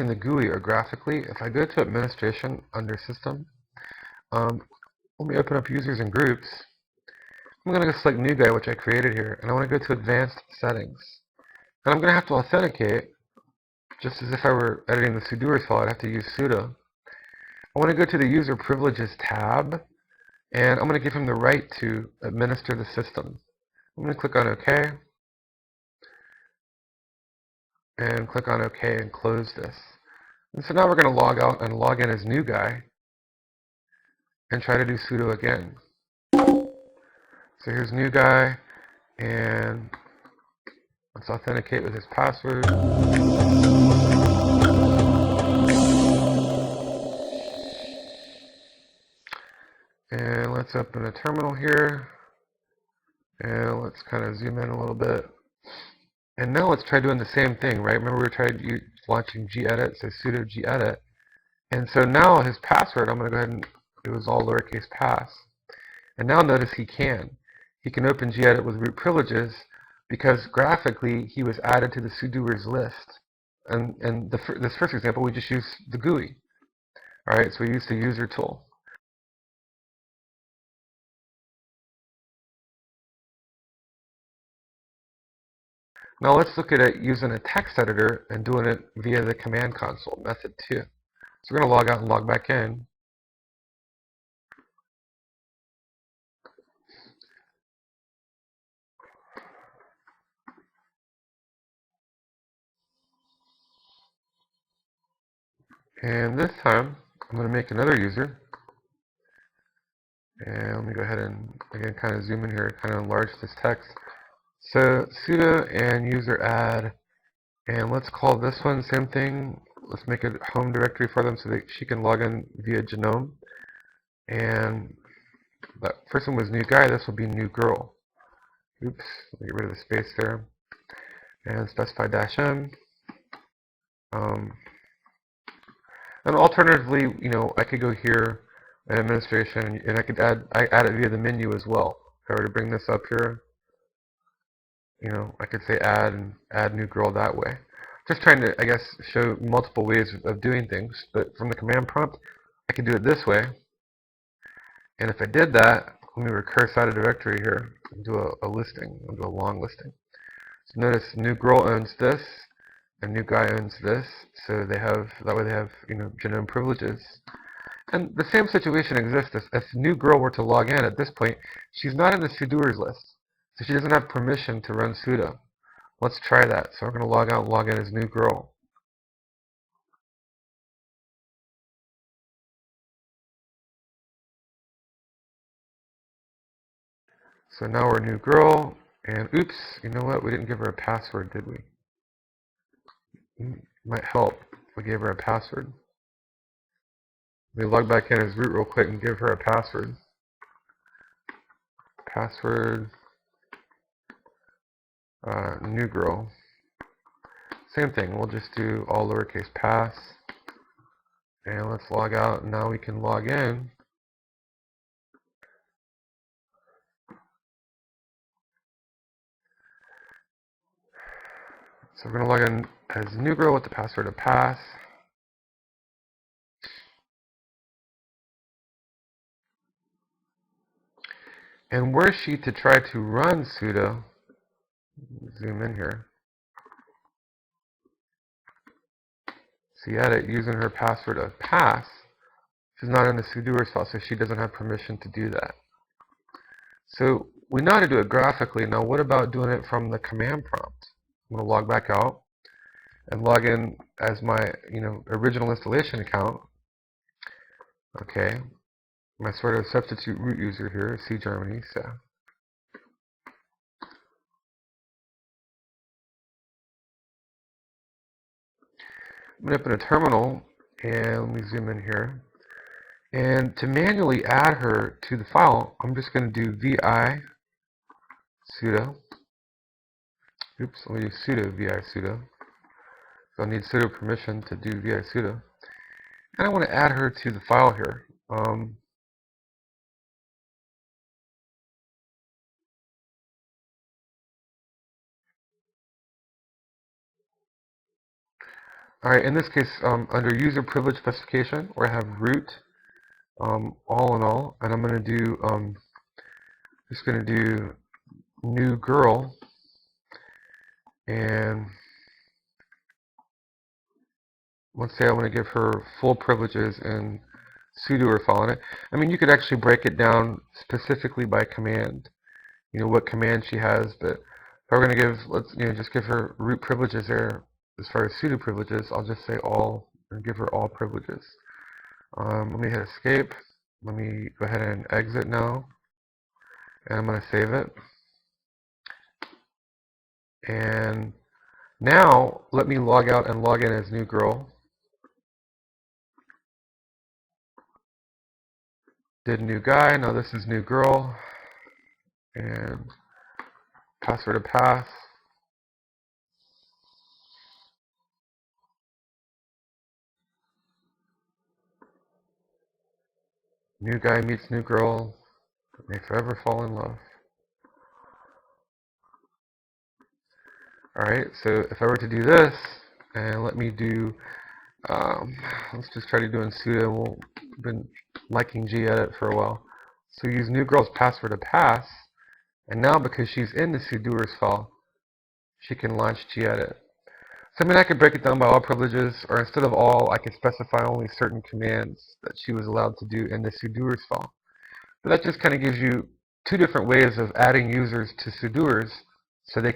using the GUI or graphically, if I go to Administration under System, let me open up Users and Groups. I'm going to select New Guy, which I created here, and I want to go to Advanced Settings. And I'm going to have to authenticate, just as if I were editing the Sudoers file. I'd have to use Sudo. I want to go to the User Privileges tab, and I'm going to give him the right to administer the system. I'm going to click on OK, and click on OK and close this. And so now we're going to log out and log in as New Guy, and try to do Sudo again. So here's New Guy, and let's authenticate with his password. And let's open a terminal here, and let's kind of zoom in a little bit. And now let's try doing the same thing, right? Remember we tried launching gedit, so sudo gedit. And so now his password, I'm going to go ahead and, it was all lowercase pass. And now notice he can. He can open gedit with root privileges because graphically he was added to the sudoers list. And this first example, we just used the GUI. All right, so we used the user tool. Now let's look at it using a text editor and doing it via the command console, method 2. So we're going to log out and log back in. And this time, I'm going to make another user. And let me go ahead and, again, kind of zoom in here, kind of enlarge this text. So sudo and user add, and let's call this one same thing. Let's make a home directory for them so that she can log in via Genome. And that first one was New Guy, this will be New Girl. Oops, let me get rid of the space there. And specify -m. And alternatively, I could go here in administration, and I could add it via the menu as well. If I were to bring this up here, I could say add and add new girl that way. Just trying to, I guess, show multiple ways of doing things. But from the command prompt, I could do it this way. And if I did that, let me recurse out a directory here and do a listing. I'll do a long listing. So notice new girl owns this, and new guy owns this. So that way they have genome privileges. And the same situation exists if new girl were to log in at this point. She's not in the sudoers list, so she doesn't have permission to run sudo. Let's try that. So we're going to log out and log in as new girl. So now we're new girl, and oops, you know what? We didn't give her a password, did we? Might help if we gave her a password. Let me log back in as root real quick and give her a password. Password, new girl. Same thing, we'll just do all lowercase pass. And let's log out, and now we can log in. So we're going to log in as new girl with the password of pass. And were she to try to run sudo, zoom in here, see edit using her password of pass, she's not in the sudoers file, so she doesn't have permission to do that. So we know how to do it graphically. Now what about doing it from the command prompt? I'm going to log back out and log in as my original installation account. Okay, my sort of substitute root user here, C Germany. So I'm going to open a terminal, and let me zoom in here. And to manually add her to the file, I'm just going to do vi sudo. Oops, let me do sudo vi sudo. So I need sudo permission to do vi sudo. And I want to add her to the file here. Alright, in this case, under user privilege specification, where I have root, all in all, and I'm going to do, just going to do new girl, and let's say I want to give her full privileges and sudo or file on it. I mean, you could actually break it down specifically by command, what command she has, but if we're going to give, let's, just give her root privileges there. As far as sudo privileges, I'll just say all and give her all privileges. Let me hit escape. Let me go ahead and exit now, and I'm going to save it. And now let me log out and log in as new girl. Did new guy, now this is new girl, and password to pass. New guy meets new girl, may forever fall in love. Alright, so if I were to do this, and let me do, let's just try to do in Sudo. We've been liking gedit for a while. So use new girl's password to pass, and now because she's in the sudoers file, she can launch gedit. So I mean, I could break it down by all privileges, or instead of all, I could specify only certain commands that she was allowed to do in the sudoers file. But that just kind of gives you two different ways of adding users to sudoers so they